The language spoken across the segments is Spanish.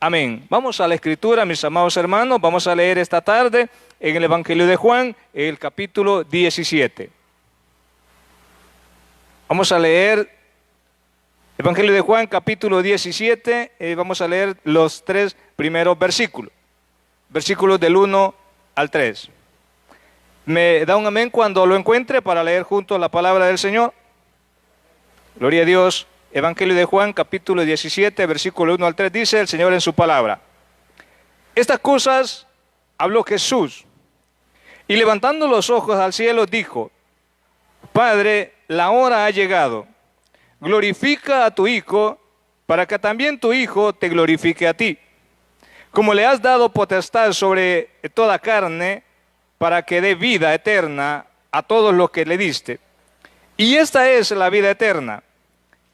Amén. Vamos a la Escritura, mis amados hermanos. Vamos a leer esta tarde en el Evangelio de Juan, el capítulo 17. Vamos a leer Evangelio de Juan, capítulo 17. Vamos a leer los 3 primeros versículos. Versículos del 1 al 3. ¿Me da un amén cuando lo encuentre para leer juntos la palabra del Señor? Gloria a Dios. Evangelio de Juan, capítulo 17, versículo 1 al 3, dice el Señor en su palabra: estas cosas habló Jesús, y levantando los ojos al cielo dijo: Padre, la hora ha llegado, glorifica a tu Hijo, para que también tu Hijo te glorifique a ti, como le has dado potestad sobre toda carne, para que dé vida eterna a todos los que le diste. Y esta es la vida eterna,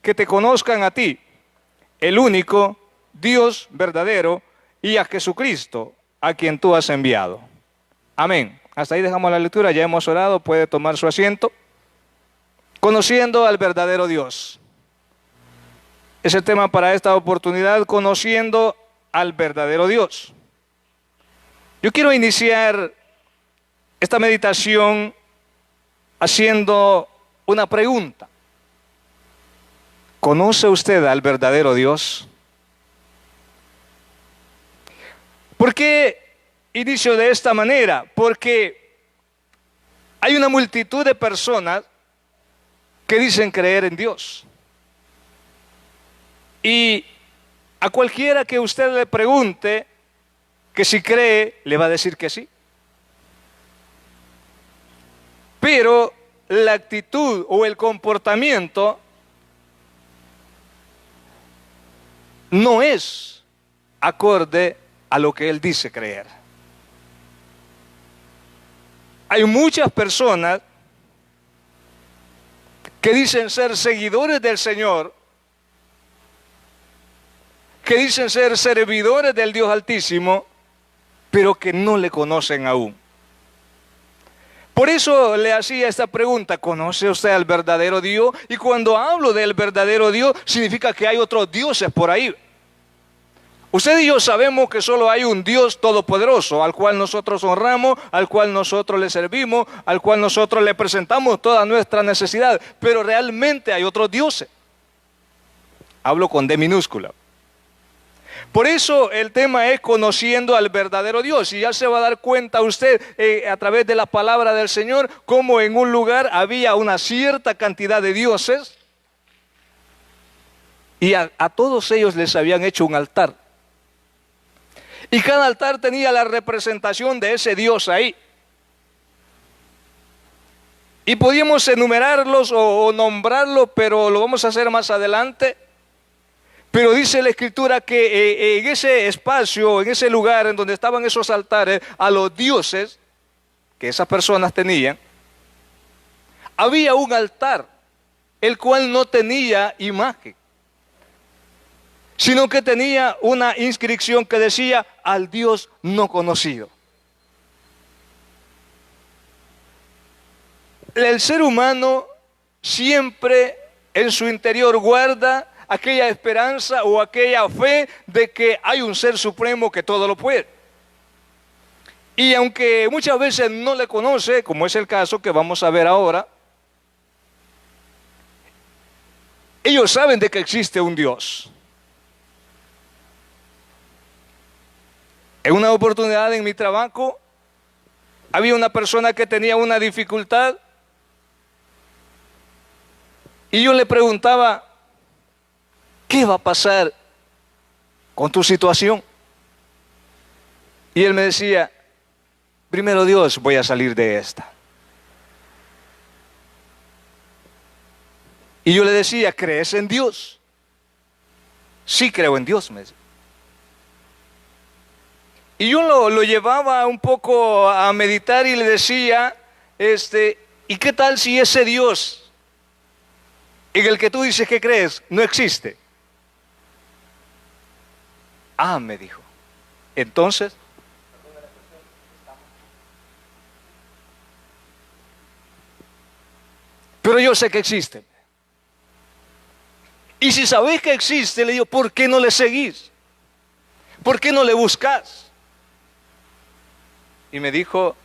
que te conozcan a ti, el único Dios verdadero, y a Jesucristo, a quien tú has enviado. Amén. Hasta ahí dejamos la lectura, ya hemos orado, puede tomar su asiento. Conociendo al verdadero Dios. Es el tema para esta oportunidad, conociendo al verdadero Dios. Yo quiero iniciar esta meditación haciendo una pregunta. ¿Conoce usted al verdadero Dios? ¿Por qué inicio de esta manera? Porque hay una multitud de personas que dicen creer en Dios. Y a cualquiera que usted le pregunte que si cree, le va a decir que sí. Pero la actitud o el comportamiento no es acorde a lo que él dice creer. Hay muchas personas que dicen ser seguidores del Señor, que dicen ser servidores del Dios Altísimo, pero que no le conocen aún. Por eso le hacía esta pregunta: ¿conoce usted al verdadero Dios? Y cuando hablo del verdadero Dios, significa que hay otros dioses por ahí. Usted y yo sabemos que solo hay un Dios todopoderoso, al cual nosotros honramos, al cual nosotros le servimos, al cual nosotros le presentamos toda nuestra necesidad. Pero realmente hay otros dioses. Hablo con D minúscula. Por eso el tema es conociendo al verdadero Dios. Y ya se va a dar cuenta usted a través de la palabra del Señor, cómo en un lugar había una cierta cantidad de dioses. Y a todos ellos les habían hecho un altar. Y cada altar tenía la representación de ese Dios ahí. Y podíamos enumerarlos o nombrarlos, pero lo vamos a hacer más adelante. Pero dice la Escritura que en ese espacio, en ese lugar en donde estaban esos altares, a los dioses que esas personas tenían, había un altar, el cual no tenía imagen, sino que tenía una inscripción que decía: al Dios no conocido. El ser humano siempre en su interior guarda aquella esperanza o aquella fe de que hay un ser supremo que todo lo puede. Y aunque muchas veces no le conoce, como es el caso que vamos a ver ahora, ellos saben de que existe un Dios. En una oportunidad en mi trabajo, había una persona que tenía una dificultad y yo le preguntaba: ¿qué va a pasar con tu situación? Y él me decía: primero Dios, voy a salir de esta. Y yo le decía: ¿crees en Dios? Sí, creo en Dios, me decía. Y yo lo llevaba un poco a meditar y le decía, ¿y qué tal si ese Dios en el que tú dices que crees no existe? Ah, me dijo. Entonces, pero yo sé que existe. Y si sabéis que existe, le digo, ¿por qué no le seguís? ¿Por qué no le buscas? Y me dijo,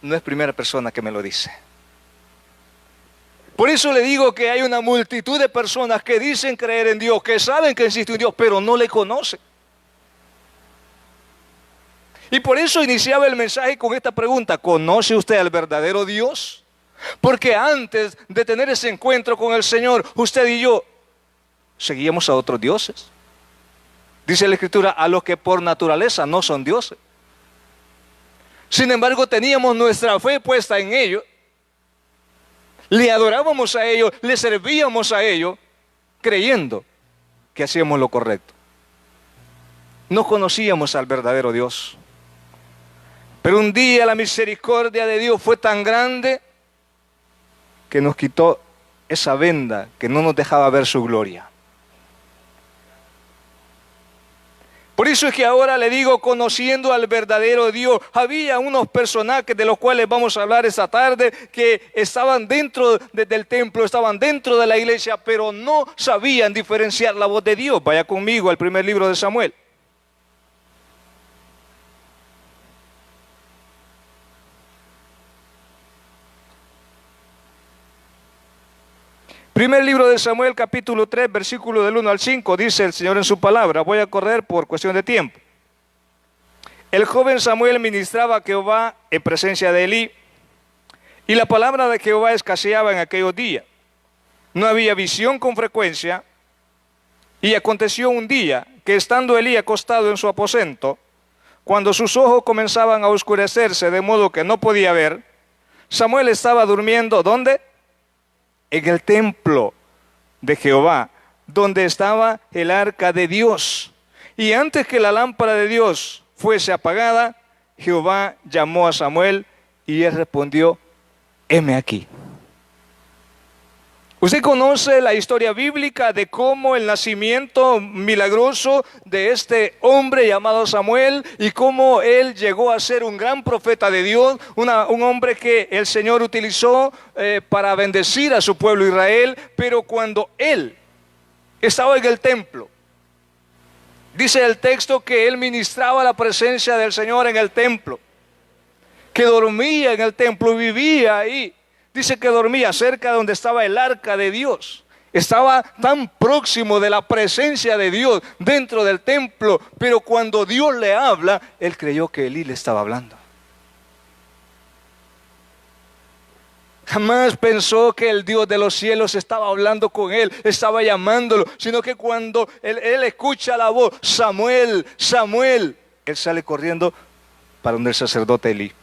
no es primera persona que me lo dice. Por eso le digo que hay una multitud de personas que dicen creer en Dios, que saben que existe un Dios, pero no le conocen. Y por eso iniciaba el mensaje con esta pregunta: ¿conoce usted al verdadero Dios? Porque antes de tener ese encuentro con el Señor, usted y yo seguíamos a otros dioses. Dice la Escritura, a los que por naturaleza no son dioses. Sin embargo, teníamos nuestra fe puesta en ellos, le adorábamos a ellos, le servíamos a ellos, creyendo que hacíamos lo correcto. No conocíamos al verdadero Dios. Pero un día la misericordia de Dios fue tan grande que nos quitó esa venda que no nos dejaba ver su gloria. Por eso es que ahora le digo, conociendo al verdadero Dios. Había unos personajes de los cuales vamos a hablar esta tarde que estaban dentro del templo, estaban dentro de la iglesia, pero no sabían diferenciar la voz de Dios. Vaya conmigo al primer libro de Samuel. Primer libro de Samuel, capítulo 3, versículo del 1 al 5, dice el Señor en su palabra. Voy a correr por cuestión de tiempo. El joven Samuel ministraba a Jehová en presencia de Elí, y la palabra de Jehová escaseaba en aquellos días. No había visión con frecuencia, y aconteció un día que estando Elí acostado en su aposento, cuando sus ojos comenzaban a oscurecerse de modo que no podía ver, Samuel estaba durmiendo, ¿dónde? En el templo de Jehová, donde estaba el arca de Dios. Y antes que la lámpara de Dios fuese apagada, Jehová llamó a Samuel y él respondió, heme aquí. Usted conoce la historia bíblica de cómo el nacimiento milagroso de este hombre llamado Samuel y cómo él llegó a ser un gran profeta de Dios, un hombre que el Señor utilizó para bendecir a su pueblo Israel. Pero cuando él estaba en el templo, dice el texto que él ministraba la presencia del Señor en el templo, que dormía en el templo, vivía ahí. Dice que dormía cerca de donde estaba el arca de Dios. Estaba tan próximo de la presencia de Dios dentro del templo. Pero cuando Dios le habla, él creyó que Elí le estaba hablando. Jamás pensó que el Dios de los cielos estaba hablando con él, estaba llamándolo. Sino que cuando él escucha la voz, Samuel, Samuel, él sale corriendo para donde el sacerdote Elí.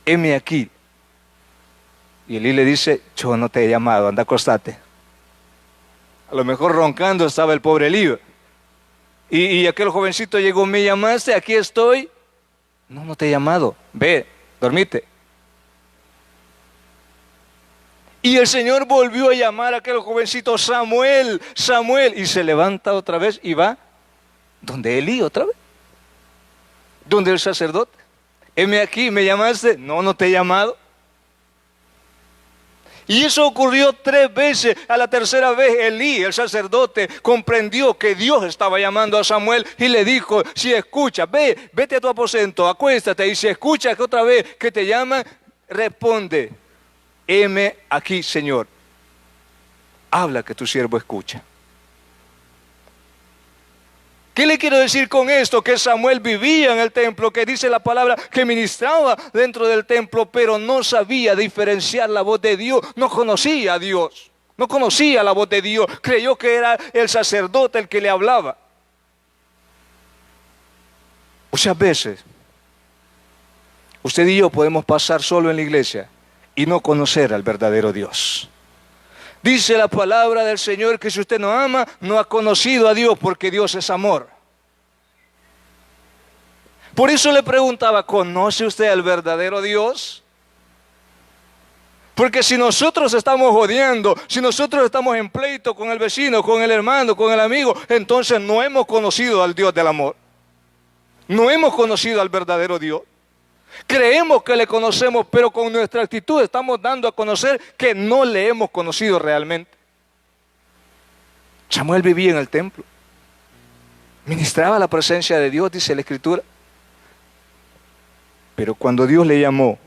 Heme aquí. Y Elí le dice, yo no te he llamado, anda, acostate. A lo mejor roncando estaba el pobre Elí. Y aquel jovencito llegó, me llamaste, aquí estoy. No, no te he llamado, ve, dormite. Y el Señor volvió a llamar a aquel jovencito, Samuel, Samuel. Y se levanta otra vez y va donde Elí otra vez. Donde el sacerdote. Heme aquí, me llamaste, no, no te he llamado. Y eso ocurrió 3 veces. A la tercera vez Elí, el sacerdote, comprendió que Dios estaba llamando a Samuel y le dijo, si escuchas, vete a tu aposento, acuéstate, y si escuchas que otra vez que te llaman, responde, heme aquí, Señor. Habla, que tu siervo escucha. ¿Qué le quiero decir con esto? Que Samuel vivía en el templo, que dice la palabra que ministraba dentro del templo, pero no sabía diferenciar la voz de Dios, no conocía a Dios, no conocía la voz de Dios, creyó que era el sacerdote el que le hablaba. Muchas veces, usted y yo podemos pasar solo en la iglesia y no conocer al verdadero Dios. Dice la palabra del Señor que si usted no ama, no ha conocido a Dios, porque Dios es amor. Por eso le preguntaba, ¿conoce usted al verdadero Dios? Porque si nosotros estamos odiando, si nosotros estamos en pleito con el vecino, con el hermano, con el amigo, entonces no hemos conocido al Dios del amor. No hemos conocido al verdadero Dios. Creemos que le conocemos, pero con nuestra actitud estamos dando a conocer que no le hemos conocido realmente. Samuel vivía en el templo. Ministraba la presencia de Dios, dice la Escritura. Pero cuando Dios le llamó,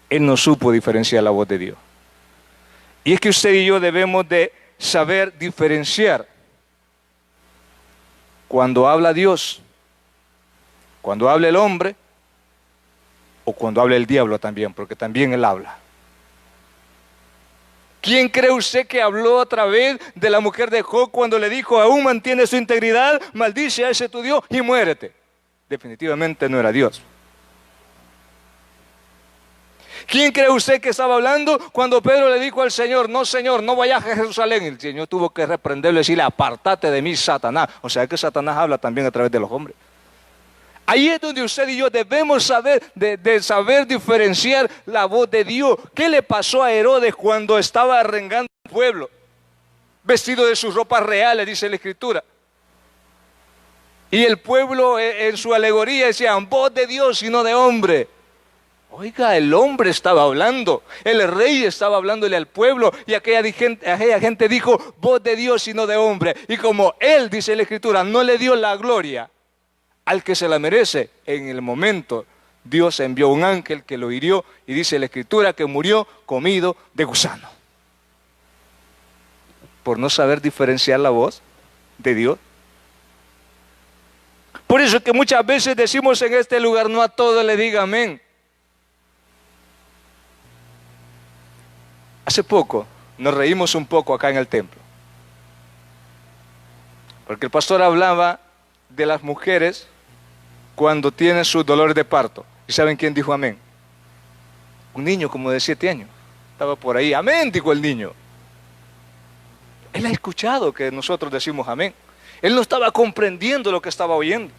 él no supo diferenciar la voz de Dios. Y es que usted y yo debemos de saber diferenciar cuando habla Dios, cuando habla el hombre, o cuando habla el diablo también, porque también él habla. ¿Quién cree usted que habló a través de la mujer de Job cuando le dijo, aún mantiene su integridad, maldice a ese tu Dios y muérete? Definitivamente no era Dios. ¿Quién cree usted que estaba hablando cuando Pedro le dijo al Señor, no vayas a Jerusalén? El Señor tuvo que reprenderle y decirle, apártate de mí, Satanás. O sea que Satanás habla también a través de los hombres. Ahí es donde usted y yo debemos saber, saber diferenciar la voz de Dios. ¿Qué le pasó a Herodes cuando estaba arengando al pueblo? Vestido de sus ropas reales, dice la Escritura. Y el pueblo en su alegoría decían, voz de Dios y no de hombre. Oiga, el hombre estaba hablando, el rey estaba hablándole al pueblo y aquella gente dijo, voz de Dios y no de hombre. Y como él, dice la Escritura, no le dio la gloria al que se la merece, en el momento Dios envió un ángel que lo hirió y dice la Escritura que murió comido de gusano. Por no saber diferenciar la voz de Dios. Por eso es que muchas veces decimos en este lugar, no a todo le diga amén. Hace poco nos reímos un poco acá en el templo, porque el pastor hablaba de las mujeres cuando tienen sus dolores de parto. ¿Y saben quién dijo amén? Un niño como de 7 años. Estaba por ahí, amén, dijo el niño. Él ha escuchado que nosotros decimos amén. Él no estaba comprendiendo lo que estaba oyendo.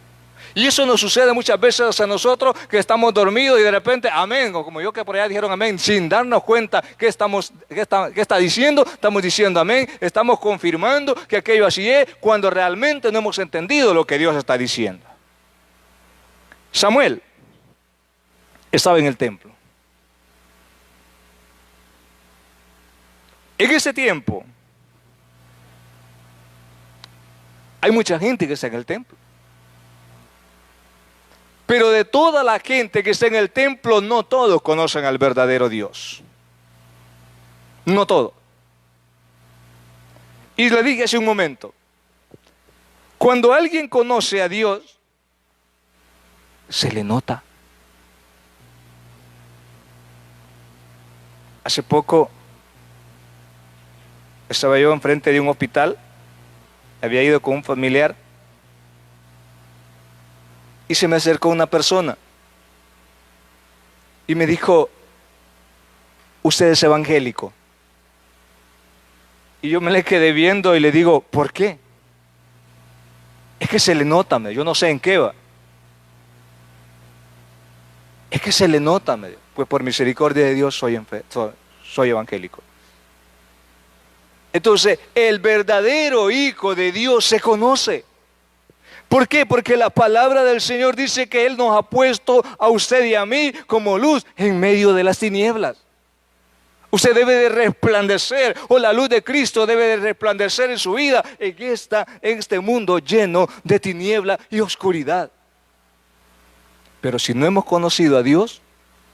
Y eso nos sucede muchas veces a nosotros que estamos dormidos y de repente, amén, o como yo que por allá dijeron amén, sin darnos cuenta qué está diciendo, estamos diciendo amén, estamos confirmando que aquello así es, cuando realmente no hemos entendido lo que Dios está diciendo. Samuel estaba en el templo. En ese tiempo, hay mucha gente que está en el templo. Pero de toda la gente que está en el templo, no todos conocen al verdadero Dios. No todos. Y le dije hace un momento, cuando alguien conoce a Dios, se le nota. Hace poco estaba yo enfrente de un hospital, había ido con un familiar, y se me acercó una persona y me dijo, usted es evangélico. Y yo me le quedé viendo y le digo, ¿por qué? Es que se le nota, yo no sé en qué va. Es que se le nota, pues por misericordia de Dios soy evangélico. Entonces, el verdadero Hijo de Dios se conoce. ¿Por qué? Porque la palabra del Señor dice que Él nos ha puesto a usted y a mí como luz en medio de las tinieblas. Usted debe de resplandecer, o la luz de Cristo debe de resplandecer en su vida en este mundo lleno de tiniebla y oscuridad. Pero si no hemos conocido a Dios,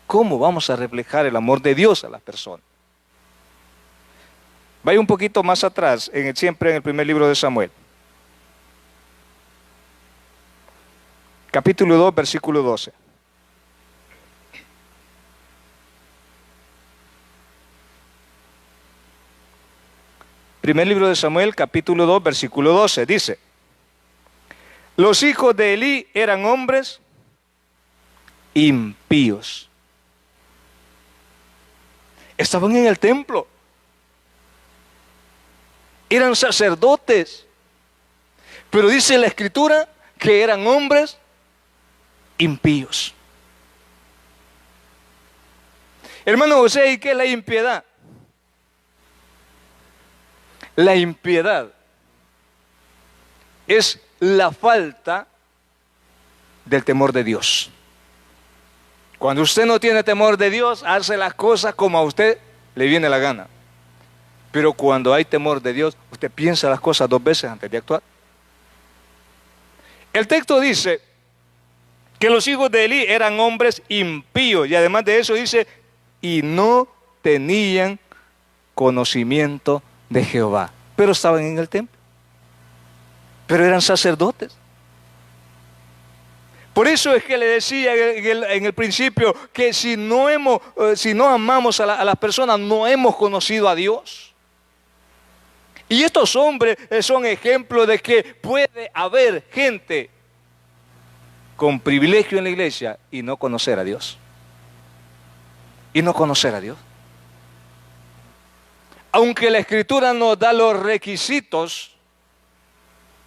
¿cómo vamos a reflejar el amor de Dios a las personas? Vaya un poquito más atrás, siempre en el primer libro de Samuel. Capítulo 2, versículo 12. Primer libro de Samuel, capítulo 2, versículo 12, dice: los hijos de Elí eran hombres impíos. Estaban en el templo. Eran sacerdotes. Pero dice la Escritura que eran hombres impíos. Hermano José, ¿y qué es la impiedad? La impiedad es la falta del temor de Dios. Cuando usted no tiene temor de Dios, hace las cosas como a usted le viene la gana. Pero cuando hay temor de Dios, usted piensa las cosas 2 veces antes de actuar. El texto dice que los hijos de Elí eran hombres impíos, y además de eso dice, y no tenían conocimiento de Jehová, pero estaban en el templo, pero eran sacerdotes. Por eso es que le decía en el principio que si no amamos a las personas, no hemos conocido a Dios. Y estos hombres son ejemplos de que puede haber gente con privilegio en la iglesia y no conocer a Dios. Y no conocer a Dios. Aunque la Escritura nos da los requisitos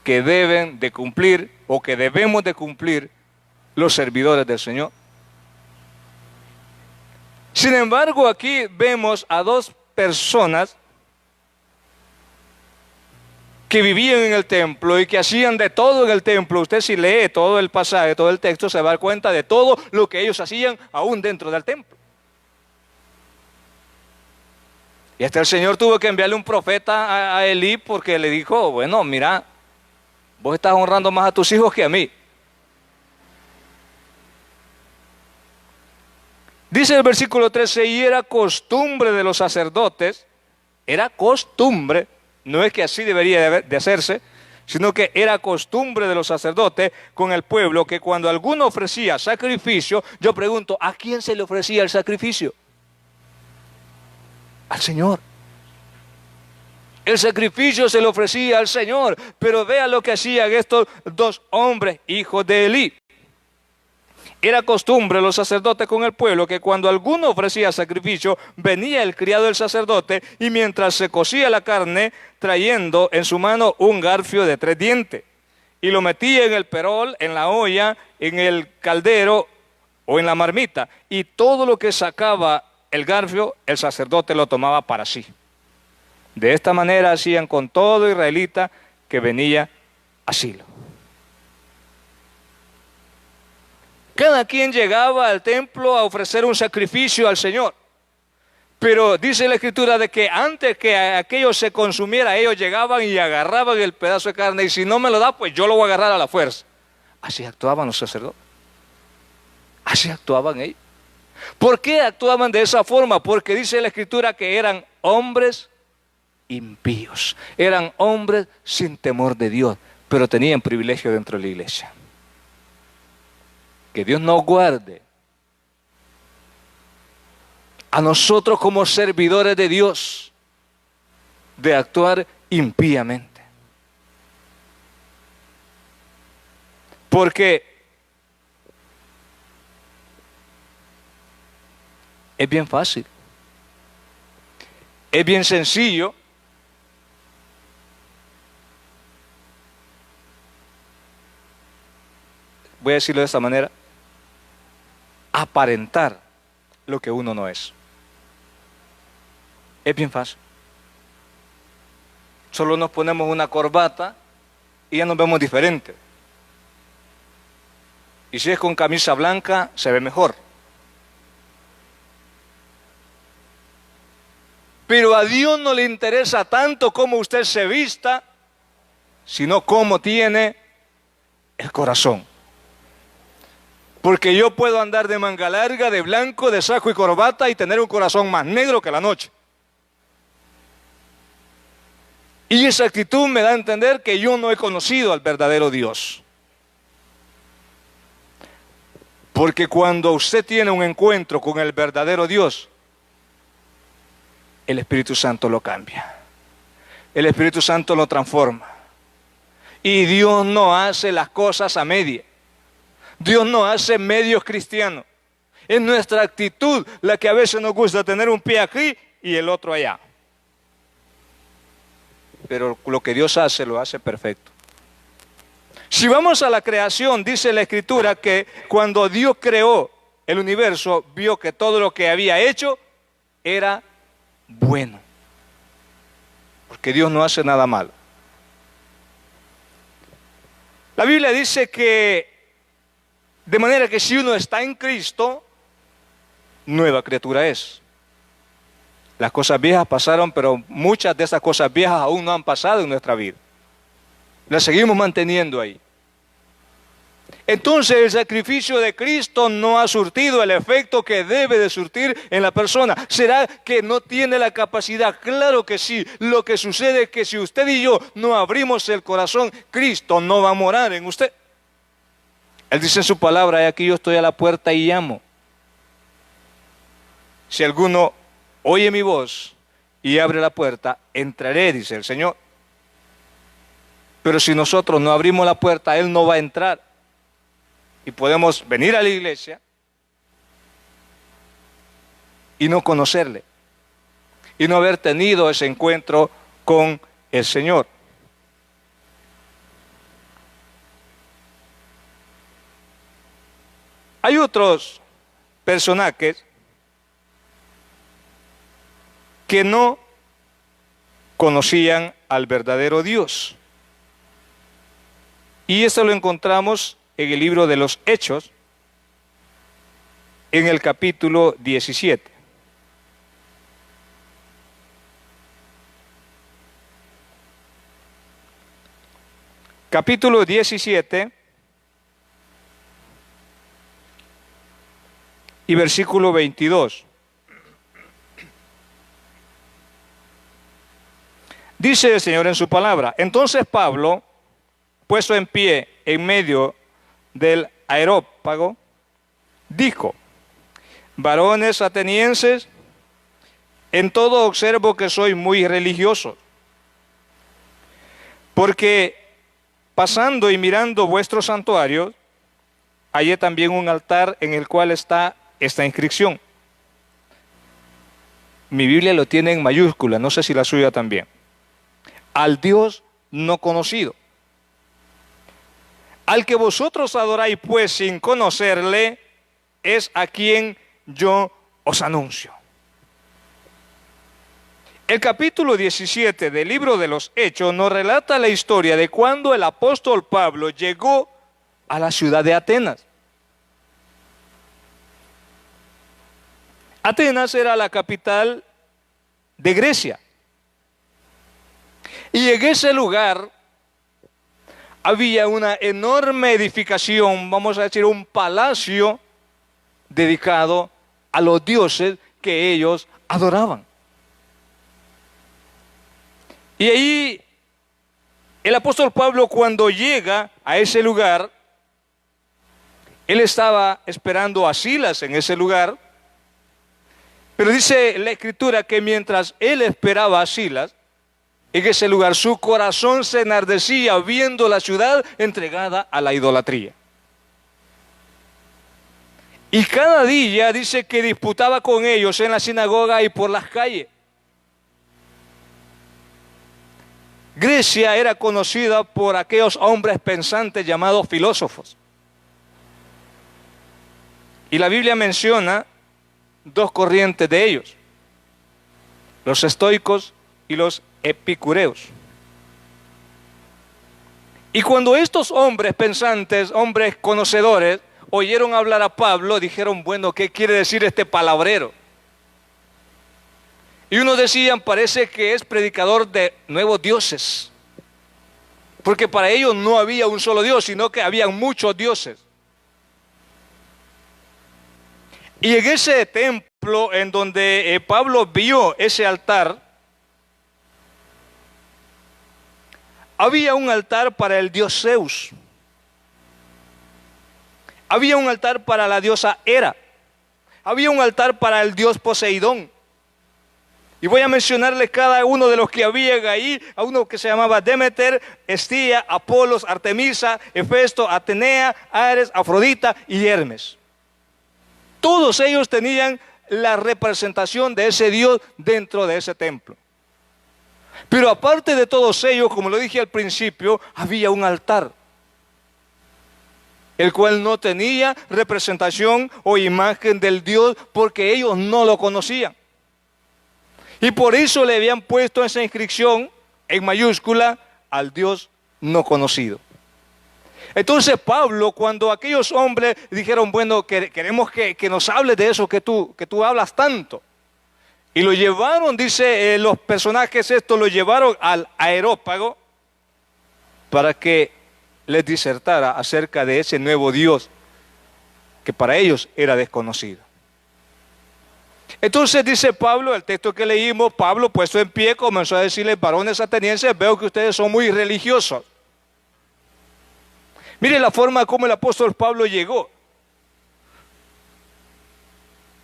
que deben de cumplir o que debemos de cumplir los servidores del Señor. Sin embargo, aquí vemos a dos personas que vivían en el templo y que hacían de todo en el templo. Usted si lee todo el pasaje, todo el texto, se va a dar cuenta de todo lo que ellos hacían aún dentro del templo. Y hasta el Señor tuvo que enviarle un profeta a Elí porque le dijo, bueno, mira, vos estás honrando más a tus hijos que a mí. Dice el versículo 13, y era costumbre de los sacerdotes, era costumbre, no es que así debería de hacerse, sino que era costumbre de los sacerdotes con el pueblo que cuando alguno ofrecía sacrificio, yo pregunto, ¿a quién se le ofrecía el sacrificio? Al Señor. El sacrificio se le ofrecía al Señor, pero vea lo que hacían estos dos hombres, hijos de Elí. Era costumbre de los sacerdotes con el pueblo que cuando alguno ofrecía sacrificio, venía el criado del sacerdote y mientras se cocía la carne, trayendo en su mano un garfio de 3 dientes, y lo metía en el perol, en la olla, en el caldero o en la marmita, y todo lo que sacaba el garfio, el sacerdote lo tomaba para sí. De esta manera hacían con todo israelita que venía a Silo. Cada quien llegaba al templo a ofrecer un sacrificio al Señor. Pero dice la Escritura de que antes que aquello se consumiera, ellos llegaban y agarraban el pedazo de carne. Y si no me lo da, pues yo lo voy a agarrar a la fuerza. Así actuaban los sacerdotes. Así actuaban ellos. ¿Por qué actuaban de esa forma? Porque dice la Escritura que eran hombres impíos. Eran hombres sin temor de Dios, pero tenían privilegio dentro de la iglesia. Que Dios nos guarde a nosotros como servidores de Dios de actuar impíamente. Porque es bien fácil, es bien sencillo voy a decirlo de esta manera, aparentar lo que uno no es. Es bien fácil. Solo nos ponemos una corbata y ya nos vemos diferentes. Y si es con camisa blanca, se ve mejor. Pero a Dios no le interesa tanto cómo usted se vista, sino cómo tiene el corazón. Porque yo puedo andar de manga larga, de blanco, de saco y corbata y tener un corazón más negro que la noche. Y esa actitud me da a entender que yo no he conocido al verdadero Dios. Porque cuando usted tiene un encuentro con el verdadero Dios, el Espíritu Santo lo cambia. El Espíritu Santo lo transforma. Y Dios no hace las cosas a media. Dios no hace medios cristianos. Es nuestra actitud la que a veces nos gusta tener un pie aquí y el otro allá. Pero lo que Dios hace, lo hace perfecto. Si vamos a la creación, dice la Escritura que cuando Dios creó el universo, vio que todo lo que había hecho era bueno. Porque Dios no hace nada malo. La Biblia dice que de manera que si uno está en Cristo, nueva criatura es. Las cosas viejas pasaron, pero muchas de esas cosas viejas aún no han pasado en nuestra vida. Las seguimos manteniendo ahí. Entonces el sacrificio de Cristo no ha surtido el efecto que debe de surtir en la persona. ¿Será que no tiene la capacidad? Claro que sí. Lo que sucede es que si usted y yo no abrimos el corazón, Cristo no va a morar en usted. Él dice en su palabra: "He aquí yo estoy a la puerta y llamo. Si alguno oye mi voz y abre la puerta, entraré", dice el Señor. Pero si nosotros no abrimos la puerta, Él no va a entrar. Y podemos venir a la iglesia y no conocerle, y no haber tenido ese encuentro con el Señor. Hay otros personajes que no conocían al verdadero Dios. Y esto lo encontramos en el libro de los Hechos, en el capítulo 17. Capítulo 17 y versículo 22. Dice el Señor en su palabra: "Entonces Pablo, puesto en pie en medio del Areópago, dijo: varones atenienses, en todo observo que sois muy religiosos, porque pasando y mirando vuestros santuarios, hallé también un altar en el cual está esta inscripción". Mi Biblia lo tiene en mayúscula, no sé si la suya también: "Al Dios no conocido. Al que vosotros adoráis pues sin conocerle, es a quien yo os anuncio". El capítulo 17 del libro de los Hechos nos relata la historia de cuando el apóstol Pablo llegó a la ciudad de Atenas. Atenas era la capital de Grecia. Y en ese lugar había una enorme edificación, vamos a decir un palacio, dedicado a los dioses que ellos adoraban. Y ahí el apóstol Pablo, cuando llega a ese lugar, él estaba esperando a Silas en ese lugar, pero dice la Escritura que mientras él esperaba a Silas, en ese lugar su corazón se enardecía viendo la ciudad entregada a la idolatría. Y cada día dice que disputaba con ellos en la sinagoga y por las calles. Grecia era conocida por aquellos hombres pensantes llamados filósofos. Y la Biblia menciona dos corrientes de ellos: los estoicos y los epicureos. Y cuando estos hombres pensantes, hombres conocedores, oyeron hablar a Pablo, dijeron: bueno, ¿qué quiere decir este palabrero? Y unos decían: parece que es predicador de nuevos dioses, porque para ellos no había un solo Dios, sino que había muchos dioses. Y en ese templo en donde Pablo vio ese altar, había un altar para el dios Zeus, había un altar para la diosa Hera, había un altar para el dios Poseidón. Y voy a mencionarles cada uno de los que había ahí: a uno que se llamaba Demeter, Estía, Apolos, Artemisa, Hefesto, Atenea, Ares, Afrodita y Hermes. Todos ellos tenían la representación de ese Dios dentro de ese templo. Pero aparte de todos ellos, como lo dije al principio, había un altar, el cual no tenía representación o imagen del Dios, porque ellos no lo conocían. Y por eso le habían puesto esa inscripción en mayúscula: al Dios no conocido. Entonces Pablo, cuando aquellos hombres dijeron: bueno, queremos que nos hables de eso que tú hablas tanto, y lo llevaron, dice los personajes estos, lo llevaron al Areópago para que les disertara acerca de ese nuevo Dios que para ellos era desconocido. Entonces dice Pablo, el texto que leímos, Pablo puesto en pie comenzó a decirles: varones atenienses, veo que ustedes son muy religiosos. Mire la forma como el apóstol Pablo llegó.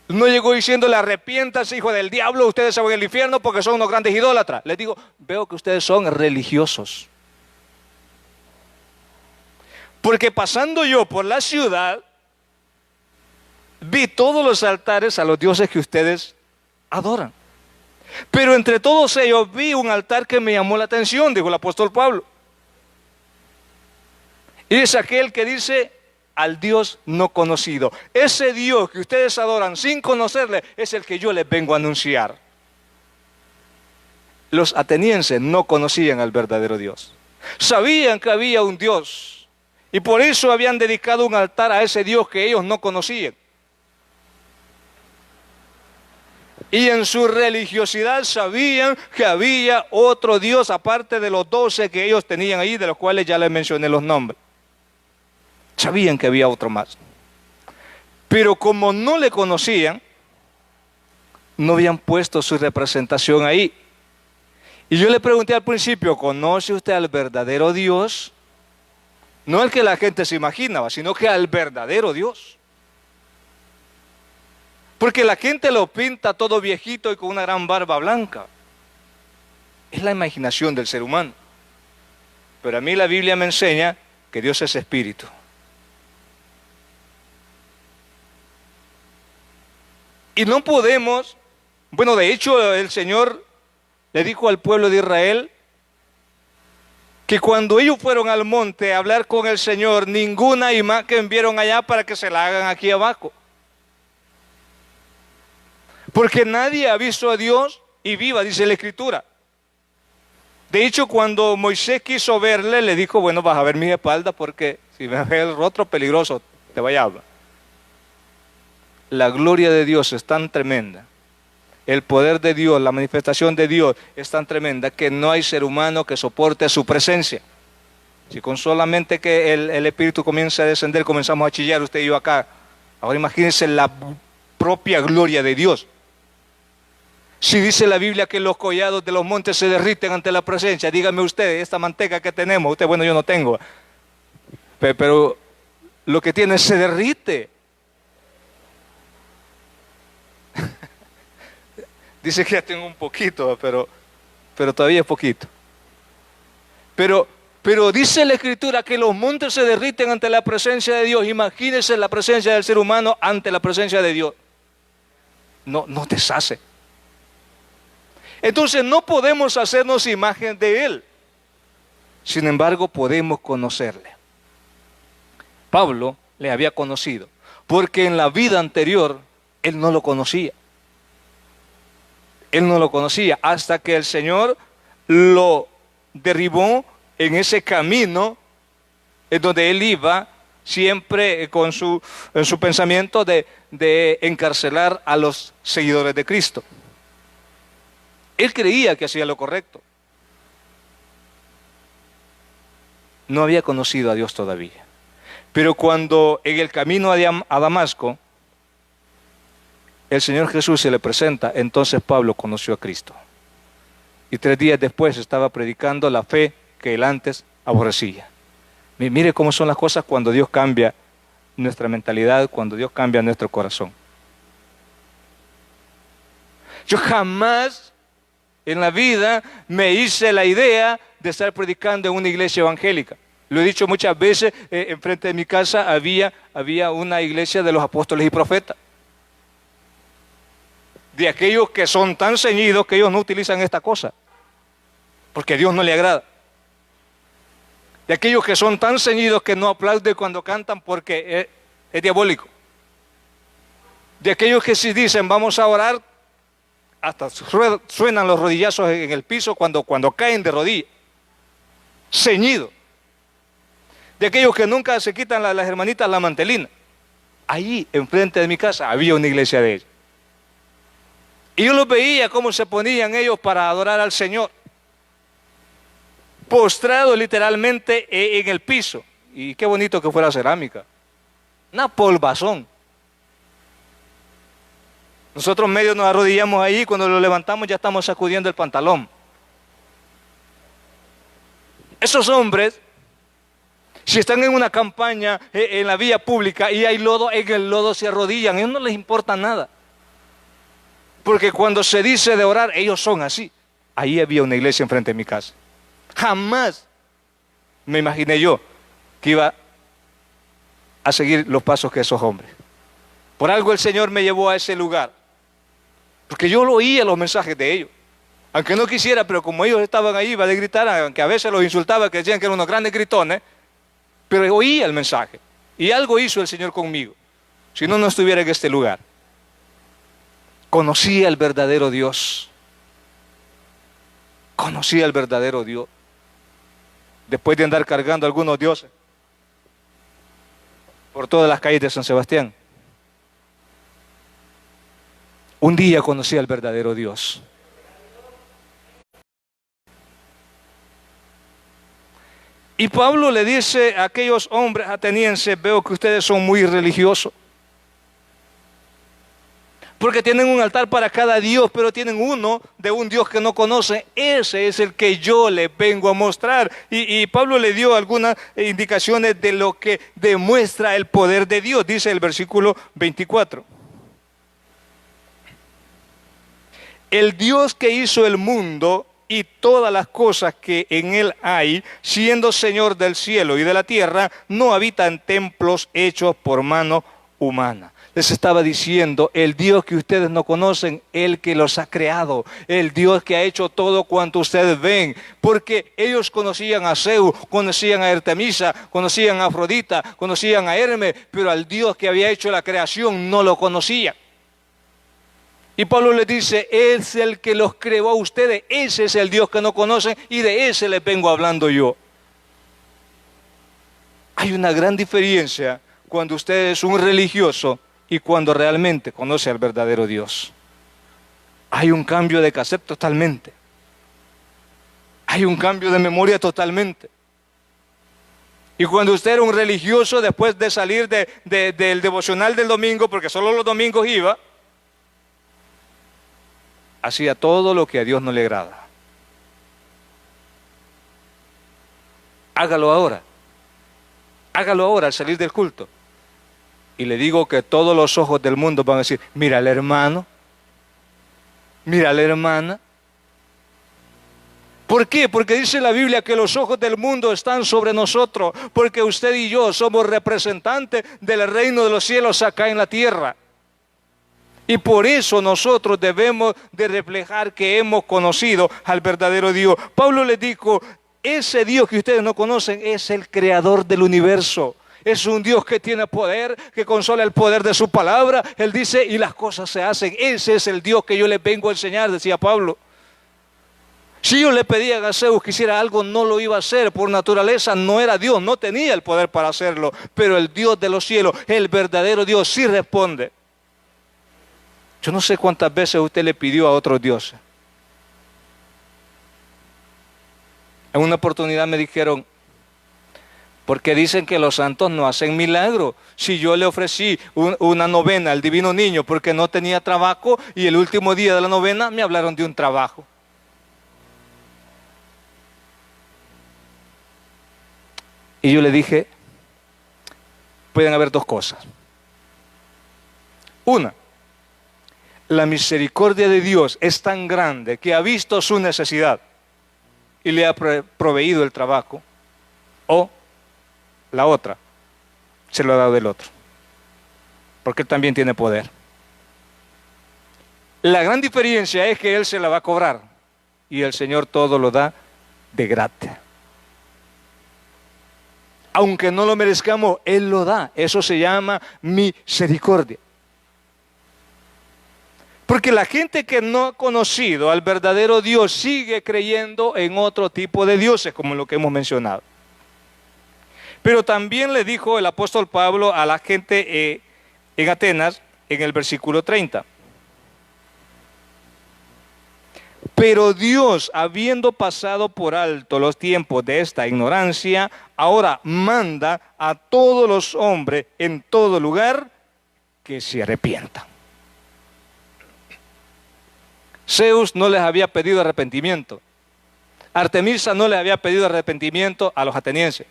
No llegó diciéndole: arrepiéntanse, hijo del diablo, ustedes se van al infierno porque son unos grandes idólatras. Les digo: veo que ustedes son religiosos. Porque pasando yo por la ciudad, vi todos los altares a los dioses que ustedes adoran. Pero entre todos ellos vi un altar que me llamó la atención, dijo el apóstol Pablo. Y es aquel que dice: al Dios no conocido. Ese Dios que ustedes adoran sin conocerle es el que yo les vengo a anunciar. Los atenienses no conocían al verdadero Dios. Sabían que había un Dios y por eso habían dedicado un altar a ese Dios que ellos no conocían. Y en su religiosidad sabían que había otro Dios aparte de los 12 que ellos tenían ahí, de los cuales ya les mencioné los nombres. Sabían que había otro más. Pero como no le conocían, no habían puesto su representación ahí. Y yo le pregunté al principio: ¿conoce usted al verdadero Dios? No al que la gente se imaginaba, sino que al verdadero Dios. Porque la gente lo pinta todo viejito y con una gran barba blanca. Es la imaginación del ser humano. Pero a mí la Biblia me enseña que Dios es espíritu. Y no podemos, bueno, de hecho el Señor le dijo al pueblo de Israel que cuando ellos fueron al monte a hablar con el Señor, ninguna imagen vieron allá para que se la hagan aquí abajo. Porque nadie ha visto a Dios y viva, dice la Escritura. De hecho, cuando Moisés quiso verle, le dijo: bueno, vas a ver mi espalda porque si me ves el rostro peligroso, te vaya a hablar. La gloria de Dios es tan tremenda, el poder de Dios, la manifestación de Dios es tan tremenda que no hay ser humano que soporte su presencia. Si con solamente que el Espíritu comienza a descender, comenzamos a chillar usted y yo acá. Ahora imagínense la propia gloria de Dios. Si dice la Biblia que los collados de los montes se derriten ante la presencia, dígame usted, esta manteca que tenemos, usted, bueno, yo no tengo, pero lo que tiene se derrite. Dice que ya tengo un poquito, pero todavía es poquito. Pero dice la Escritura que los montes se derriten ante la presencia de Dios. Imagínense la presencia del ser humano ante la presencia de Dios. No deshace. Entonces no podemos hacernos imagen de Él. Sin embargo, podemos conocerle. Pablo le había conocido, porque en la vida anterior él no lo conocía. Él no lo conocía hasta que el Señor lo derribó en ese camino en donde él iba siempre en su pensamiento de encarcelar a los seguidores de Cristo. Él creía que hacía lo correcto. No había conocido a Dios todavía. Pero cuando en el camino a Damasco, el Señor Jesús se le presenta, entonces Pablo conoció a Cristo. Y 3 días después estaba predicando la fe que él antes aborrecía. Mire cómo son las cosas cuando Dios cambia nuestra mentalidad, cuando Dios cambia nuestro corazón. Yo jamás en la vida me hice la idea de estar predicando en una iglesia evangélica. Lo he dicho muchas veces, enfrente de mi casa había una iglesia de los apóstoles y profetas. De aquellos que son tan ceñidos que ellos no utilizan esta cosa, porque a Dios no le agrada. De aquellos que son tan ceñidos que no aplauden cuando cantan porque es diabólico. De aquellos que si dicen vamos a orar, hasta suenan los rodillazos en el piso cuando caen de rodillas. Ceñido. De aquellos que nunca se quitan las hermanitas la mantelina. Allí, enfrente de mi casa, había una iglesia de ellos. Y yo los veía cómo se ponían ellos para adorar al Señor. Postrados literalmente en el piso. y qué bonito que fuera cerámica. Una polvazón. Nosotros medio nos arrodillamos ahí, cuando lo levantamos ya estamos sacudiendo el pantalón. Esos hombres, si están en una campaña en la vía pública y hay lodo, en el lodo se arrodillan, a ellos no les importa nada. Porque cuando se dice de orar, ellos son así. Ahí había una iglesia enfrente de mi casa. Jamás me imaginé yo que iba a seguir los pasos que esos hombres. Por algo el Señor me llevó a ese lugar. Porque yo lo oía los mensajes de ellos. Aunque no quisiera, pero como ellos estaban ahí, iba a gritar, aunque a veces los insultaba, que decían que eran unos grandes gritones, pero oía el mensaje. Y algo hizo el Señor conmigo. Si no, no estuviera en este lugar. Conocía al verdadero Dios. Conocía al verdadero Dios. Después de andar cargando algunos dioses por todas las calles de San Sebastián. Un día conocí al verdadero Dios. Y Pablo le dice a aquellos hombres atenienses, veo que ustedes son muy religiosos. Porque tienen un altar para cada Dios, pero tienen uno de un Dios que no conocen. Ese es el que yo les vengo a mostrar. Y Pablo le dio algunas indicaciones de lo que demuestra el poder de Dios. Dice el versículo 24. El Dios que hizo el mundo y todas las cosas que en él hay, siendo Señor del cielo y de la tierra, no habita en templos hechos por mano humana. Les estaba diciendo, el Dios que ustedes no conocen, el que los ha creado, el Dios que ha hecho todo cuanto ustedes ven, porque ellos conocían a Zeus, conocían a Artemisa, conocían a Afrodita, conocían a Hermes, pero al Dios que había hecho la creación no lo conocían. Y Pablo les dice, es el que los creó a ustedes, ese es el Dios que no conocen y de ese les vengo hablando yo. Hay una gran diferencia cuando usted es un religioso y cuando realmente conoce al verdadero Dios. Hay un cambio de cassette totalmente. Hay un cambio de memoria totalmente. Y cuando usted era un religioso, después de salir del devocional del domingo, porque solo los domingos iba, hacía todo lo que a Dios no le agrada. Hágalo ahora. Hágalo ahora al salir del culto. Y le digo que todos los ojos del mundo van a decir, mira al hermano, mira a la hermana. ¿Por qué? Porque dice la Biblia que los ojos del mundo están sobre nosotros, porque usted y yo somos representantes del reino de los cielos acá en la tierra. Y por eso nosotros debemos de reflejar que hemos conocido al verdadero Dios. Pablo les dijo, ese Dios que ustedes no conocen es el creador del universo. Es un Dios que tiene poder, que consola el poder de su palabra. Él dice, y las cosas se hacen. Ese es el Dios que yo les vengo a enseñar, decía Pablo. Si yo le pedía a Zeus que hiciera algo, no lo iba a hacer. Por naturaleza no era Dios, no tenía el poder para hacerlo. Pero el Dios de los cielos, el verdadero Dios, sí responde. Yo no sé cuántas veces usted le pidió a otros dioses. En una oportunidad me dijeron, porque dicen que los santos no hacen milagros. Si yo le ofrecí una novena al divino niño porque no tenía trabajo y el último día de la novena me hablaron de un trabajo. Y yo le dije, pueden haber dos cosas. Una, la misericordia de Dios es tan grande que ha visto su necesidad y le ha proveído el trabajo. O la otra, se lo ha dado del otro, porque Él también tiene poder. La gran diferencia es que Él se la va a cobrar y el Señor todo lo da de gratis. Aunque no lo merezcamos, Él lo da. Eso se llama misericordia. Porque la gente que no ha conocido al verdadero Dios sigue creyendo en otro tipo de dioses, como lo que hemos mencionado. Pero también le dijo el apóstol Pablo a la gente en Atenas, en el versículo 30. Pero Dios, habiendo pasado por alto los tiempos de esta ignorancia, ahora manda a todos los hombres en todo lugar que se arrepientan. Zeus no les había pedido arrepentimiento. Artemisa no les había pedido arrepentimiento a los atenienses.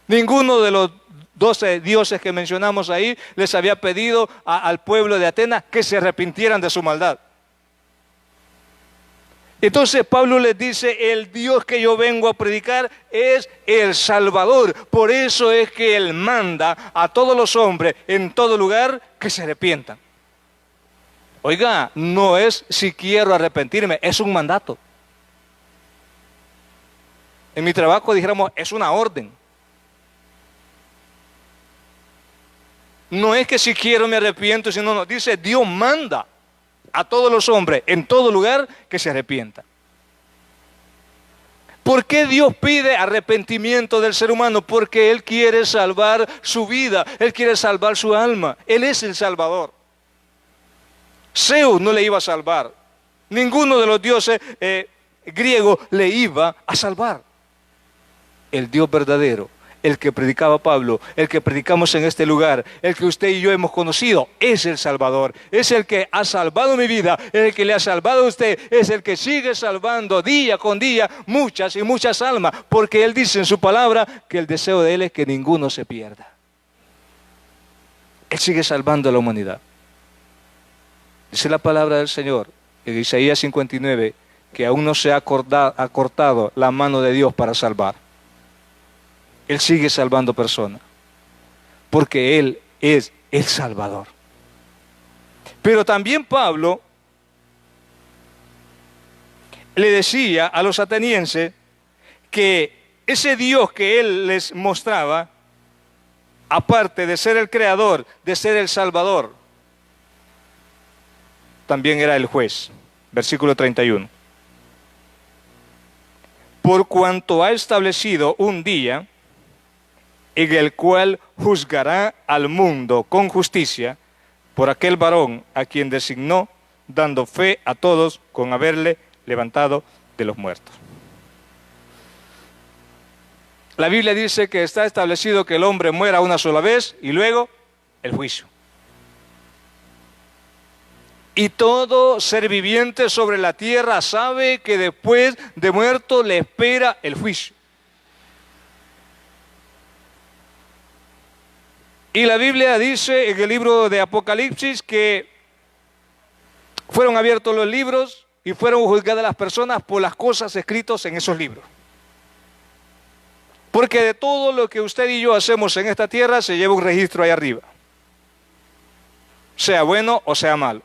Ninguno de los 12 dioses que mencionamos ahí les había pedido al pueblo de Atenas que se arrepintieran de su maldad. Entonces Pablo les dice, el Dios que yo vengo a predicar es el Salvador. Por eso es que Él manda a todos los hombres en todo lugar que se arrepientan. Oiga, no es si quiero arrepentirme, es un mandato. En mi trabajo dijéramos, es una orden. No es que si quiero me arrepiento, sino nos dice, Dios manda a todos los hombres en todo lugar que se arrepientan. ¿Por qué Dios pide arrepentimiento del ser humano? Porque Él quiere salvar su vida, Él quiere salvar su alma. Él es el Salvador. Zeus no le iba a salvar. Ninguno de los dioses griegos le iba a salvar. El Dios verdadero, el que predicaba Pablo, el que predicamos en este lugar, el que usted y yo hemos conocido, es el Salvador. Es el que ha salvado mi vida, el que le ha salvado a usted, es el que sigue salvando día con día muchas y muchas almas, porque Él dice en su palabra que el deseo de Él es que ninguno se pierda. Él sigue salvando a la humanidad. Dice la palabra del Señor en Isaías 59 que aún no se ha cortado la mano de Dios para salvar. Él sigue salvando personas, porque Él es el Salvador. Pero también Pablo le decía a los atenienses que ese Dios que Él les mostraba, aparte de ser el Creador, de ser el Salvador, también era el juez. Versículo 31. Por cuanto ha establecido un día en el cual juzgará al mundo con justicia por aquel varón a quien designó, dando fe a todos con haberle levantado de los muertos. La Biblia dice que está establecido que el hombre muera una sola vez y luego el juicio. Y todo ser viviente sobre la tierra sabe que después de muerto le espera el juicio. Y la Biblia dice en el libro de Apocalipsis que fueron abiertos los libros y fueron juzgadas las personas por las cosas escritas en esos libros. Porque de todo lo que usted y yo hacemos en esta tierra se lleva un registro ahí arriba. Sea bueno o sea malo.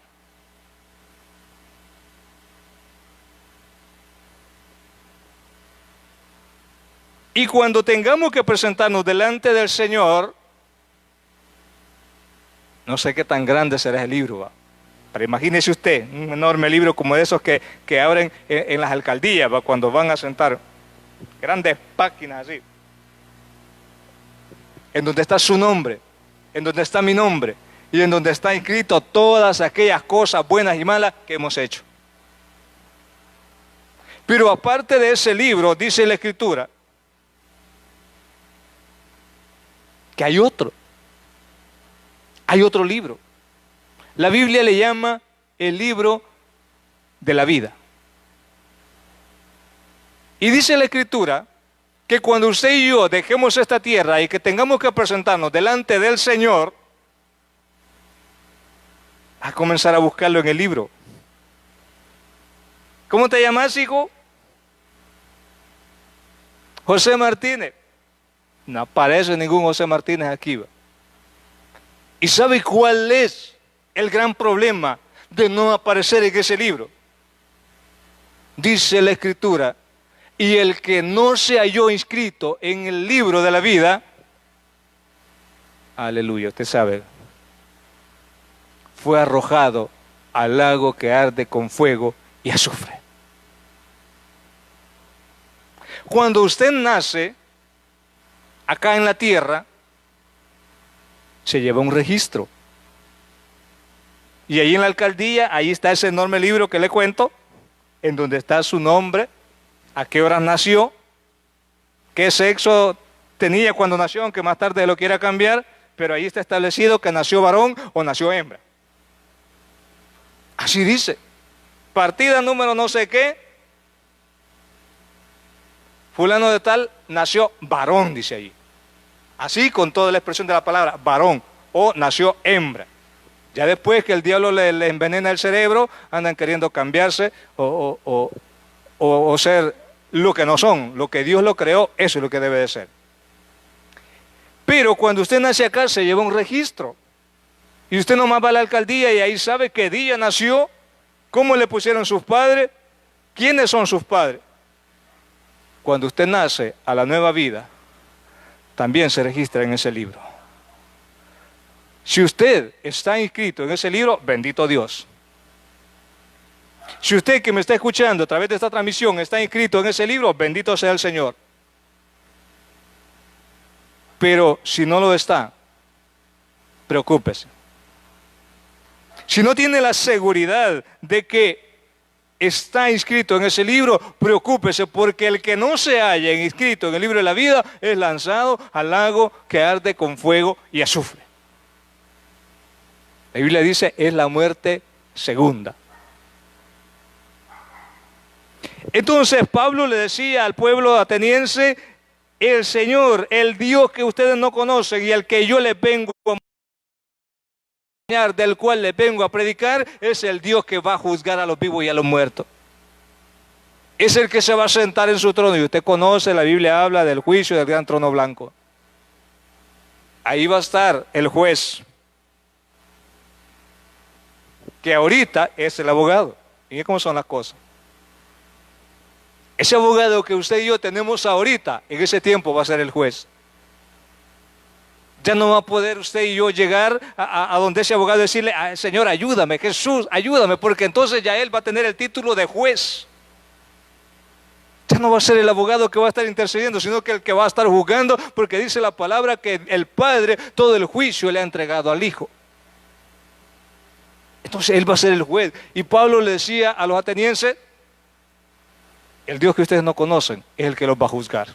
Y cuando tengamos que presentarnos delante del Señor, no sé qué tan grande será ese libro, ¿va? Pero imagínese usted, un enorme libro como esos que abren en las alcaldías, ¿va? Cuando van a sentar grandes páginas así, en donde está su nombre, en donde está mi nombre, y en donde está escrito todas aquellas cosas buenas y malas que hemos hecho. Pero aparte de ese libro, dice la Escritura, que hay otro libro. La Biblia le llama el libro de la vida. Y dice la Escritura que cuando usted y yo dejemos esta tierra y que tengamos que presentarnos delante del Señor, a comenzar a buscarlo en el libro. ¿Cómo te llamas, hijo? José Martínez. No aparece ningún José Martínez aquí, ¿va? ¿Y sabe cuál es el gran problema de no aparecer en ese libro? Dice la Escritura, y el que no se halló inscrito en el libro de la vida, aleluya, usted sabe, fue arrojado al lago que arde con fuego y azufre. Cuando usted nace acá en la tierra, se lleva un registro. Y ahí en la alcaldía, ahí está ese enorme libro que le cuento, en donde está su nombre, a qué hora nació, qué sexo tenía cuando nació, aunque más tarde lo quiera cambiar, pero ahí está establecido que nació varón o nació hembra. Así dice. Partida número no sé qué, fulano de tal nació varón, dice ahí. Así con toda la expresión de la palabra, varón, o nació hembra. Ya después que el diablo le envenena el cerebro, andan queriendo cambiarse o ser lo que no son. Lo que Dios lo creó, eso es lo que debe de ser. Pero cuando usted nace acá, se lleva un registro. Y usted nomás va a la alcaldía y ahí sabe qué día nació, cómo le pusieron sus padres, quiénes son sus padres. Cuando usted nace a la nueva vida, también se registra en ese libro. Si usted está inscrito en ese libro, bendito Dios. Si usted que me está escuchando a través de esta transmisión está inscrito en ese libro, bendito sea el Señor. Pero si no lo está, preocúpese. Si no tiene la seguridad de que está inscrito en ese libro, preocúpese, porque el que no se haya inscrito en el libro de la vida es lanzado al lago que arde con fuego y azufre. La Biblia dice, es la muerte segunda. Entonces Pablo le decía al pueblo ateniense, el Señor, el Dios que ustedes no conocen y el que yo les vengo a enseñar, del cual les vengo a predicar, es el Dios que va a juzgar a los vivos y a los muertos. Es el que se va a sentar en su trono. Y usted conoce, la Biblia habla del juicio del gran trono blanco. Ahí va a estar el juez, que ahorita es el abogado. ¿Y cómo son las cosas? Ese abogado que usted y yo tenemos ahorita, en ese tiempo va a ser el juez. Ya no va a poder usted y yo llegar a donde ese abogado y decirle, Señor, ayúdame, Jesús, ayúdame, porque entonces ya él va a tener el título de juez. Ya no va a ser el abogado que va a estar intercediendo, sino que el que va a estar juzgando, porque dice la palabra que el Padre todo el juicio le ha entregado al Hijo. Entonces él va a ser el juez. Y Pablo le decía a los atenienses, el Dios que ustedes no conocen es el que los va a juzgar.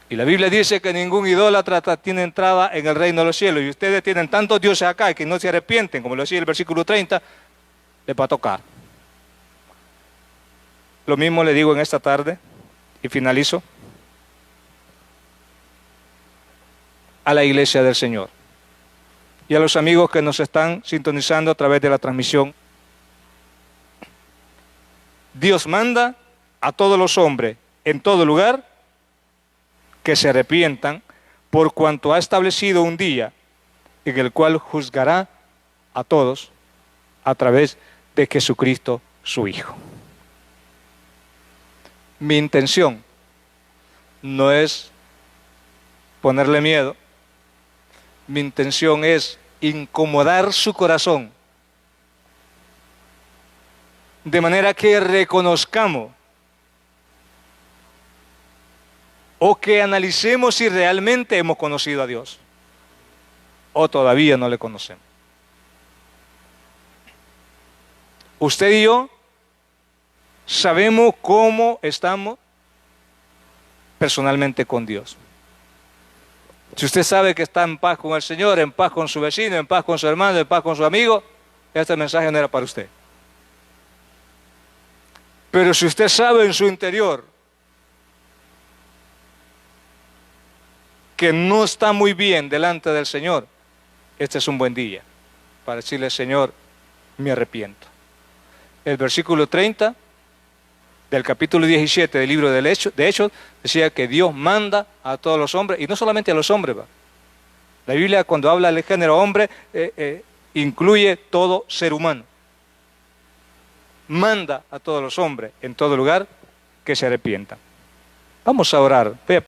Y la Biblia dice que ningún idólatra tiene entrada en el reino de los cielos. Y ustedes tienen tantos dioses acá que no se arrepienten, como lo decía el versículo 30, les va a tocar. Lo mismo le digo en esta tarde, y finalizo, a la iglesia del Señor. Y a los amigos que nos están sintonizando a través de la transmisión. Dios manda a todos los hombres en todo lugar que se arrepientan, por cuanto ha establecido un día en el cual juzgará a todos a través de Jesucristo su Hijo. Mi intención no es ponerle miedo, mi intención es incomodar su corazón, de manera que reconozcamos o que analicemos si realmente hemos conocido a Dios o todavía no le conocemos. Usted y yo sabemos cómo estamos personalmente con Dios. Si usted sabe que está en paz con el Señor, en paz con su vecino, en paz con su hermano, en paz con su amigo, este mensaje no era para usted. Pero si usted sabe en su interior que no está muy bien delante del Señor, este es un buen día para decirle, Señor, me arrepiento. El versículo 30 del capítulo 17 del libro de Hechos decía que Dios manda a todos los hombres, y no solamente a los hombres. La Biblia, cuando habla del género hombre, incluye todo ser humano. Manda a todos los hombres en todo lugar que se arrepientan. Vamos a orar.